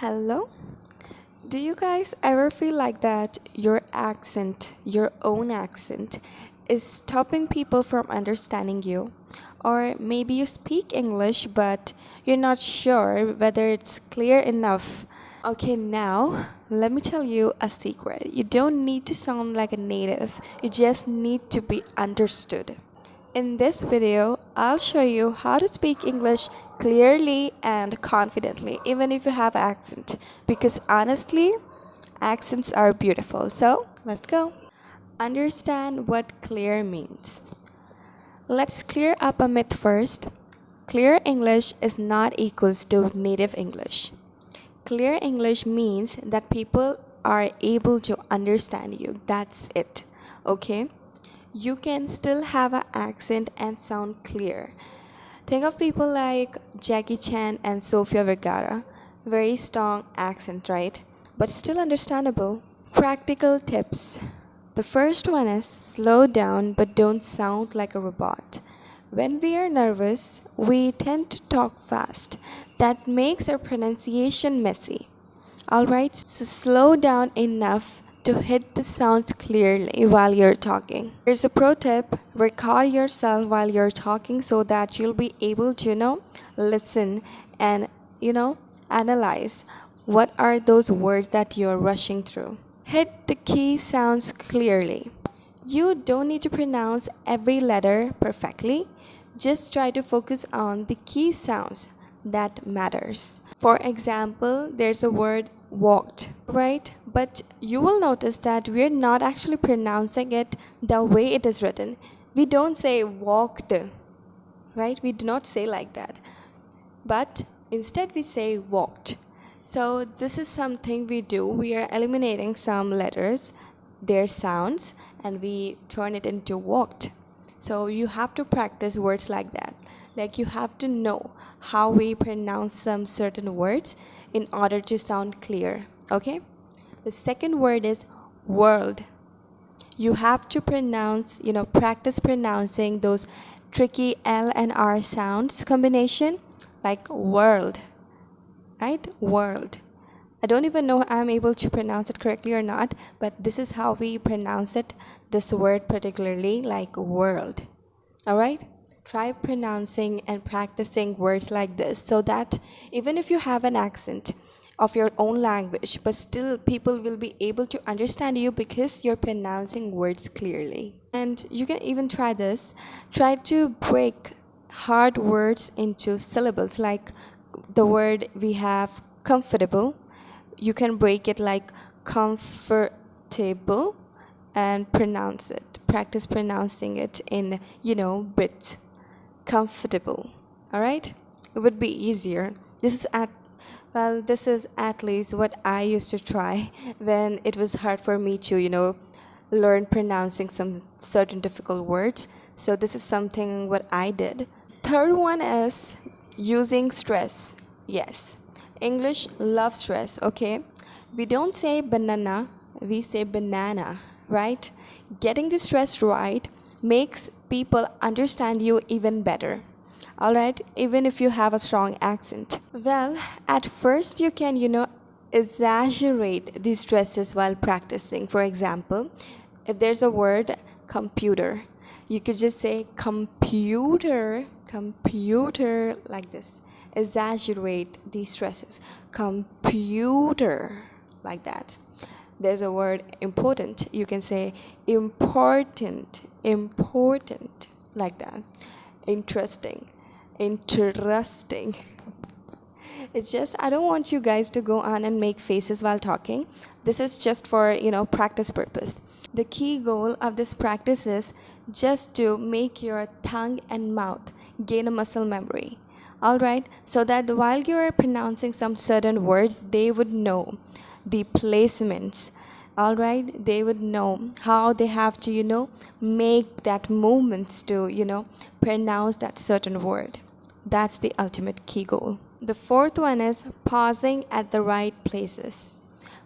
Hello? Do you guys ever feel like that your accent, your own accent, is stopping people from understanding you? Or maybe you speak English but you're not sure whether it's clear enough. Okay, now let me tell you a secret. You don't need to sound like a native, you just need to be understood. In this video, I'll show you how to speak English clearly and confidently, even if you have accent. Because honestly, accents are beautiful. So, let's go. Understand what clear means. Let's clear up a myth first. Clear English is not equals to native English. Clear English means that people are able to understand you. That's it. Okay? You can still have an accent and sound clear. Think of people like Jackie Chan and Sofia Vergara. Very strong accent, right? But still understandable. Practical tips. The first one is slow down but don't sound like a robot. When we are nervous, we tend to talk fast. That makes our pronunciation messy. Alright, so slow down enough to hit the sounds clearly while you're talking. Here's a pro tip: record yourself while you're talking so that you'll be able to, listen and, analyze what are those words that you're rushing through. Hit the key sounds clearly. You don't need to pronounce every letter perfectly. Just try to focus on the key sounds that matters. For example, there's a word walked, right? But you will notice that we're not actually pronouncing it the way it is written. We don't say walked, right? We do not say like that. But instead we say walked. So this is something we do. We are eliminating some letters, their sounds, and we turn it into walked. So you have to practice words like that. Like you have to know how we pronounce some certain words in order to sound clear. Okay? The second word is world. You have to practice pronouncing those tricky L and R sounds combination, like world. Right? World. I don't even know if I'm able to pronounce it correctly or not, but this is how we pronounce it, this word particularly, like world. Alright? Try pronouncing and practicing words like this so that even if you have an accent of your own language, but still people will be able to understand you because you're pronouncing words clearly. And you can even try this. Try to break hard words into syllables, like the word we have comfortable. You can break it like comfortable and pronounce it. Practice pronouncing it in, bits. Comfortable. Alright? It would be easier. This is at least what I used to try when it was hard for me to, learn pronouncing some certain difficult words. So this is something what I did. Third one is using stress. Yes. English loves stress, okay? We don't say banana, we say banana, right? Getting the stress right makes people understand you even better. Alright, even if you have a strong accent. Well, at first you can, exaggerate these stresses while practicing. For example, if there's a word computer, you could just say computer, like this. Exaggerate these stresses. Computer, like that. There's a word important. You can say important, like that. Interesting. It's just, I don't want you guys to go on and make faces while talking. This is just for, practice purpose. The key goal of this practice is just to make your tongue and mouth gain a muscle memory. Alright, so that while you're pronouncing some certain words, they would know the placements. Alright, they would know how they have to, make that movements to, pronounce that certain word. That's the ultimate key goal. The fourth one is pausing at the right places.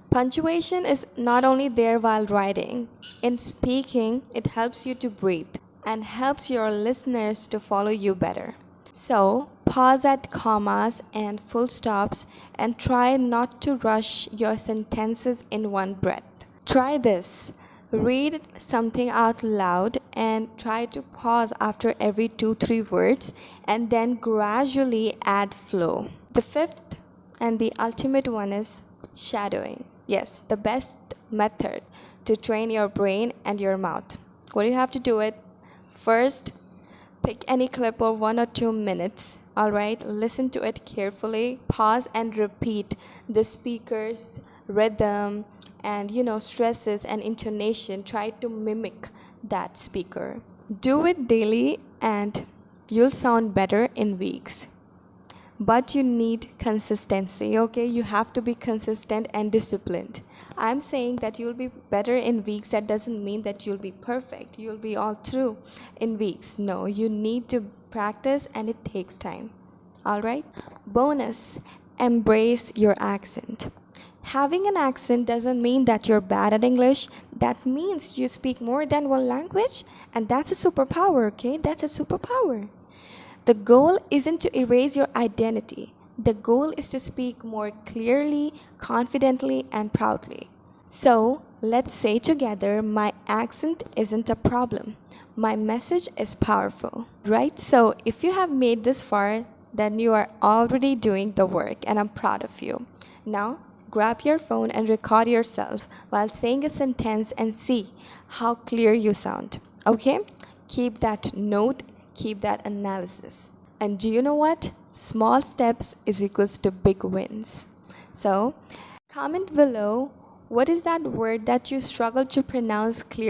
Punctuation is not only there while writing. In speaking, it helps you to breathe and helps your listeners to follow you better. So, Pause at commas and full stops and try not to rush your sentences in one breath. Try this. Read something out loud and try to pause after every 2-3 words and then gradually add flow. The fifth and the ultimate one is shadowing. Yes, the best method to train your brain and your mouth. What do you have to do it? First, pick any clip of 1 or 2 minutes. Alright, listen to it carefully, pause and repeat the speaker's rhythm and stresses and intonation. Try to mimic that speaker. Do it daily and you'll sound better in weeks. But you need consistency, okay? You have to be consistent and disciplined. I'm saying that you'll be better in weeks. That doesn't mean that you'll be perfect. You'll be all through in weeks. No, you need to practice and it takes time. All right? Bonus, embrace your accent. Having an accent doesn't mean that you're bad at English. That means you speak more than one language, and that's a superpower, okay? That's a superpower. The goal isn't to erase your identity. The goal is to speak more clearly, confidently, and proudly. So, let's say together, my accent isn't a problem. My message is powerful, right? So, if you have made this far, then you are already doing the work, and I'm proud of you. Now, grab your phone and record yourself while saying a sentence and see how clear you sound. Okay? Keep that note, keep that analysis. And do you know what? Small steps is equals to big wins. So, comment below what is that word that you struggle to pronounce clearly.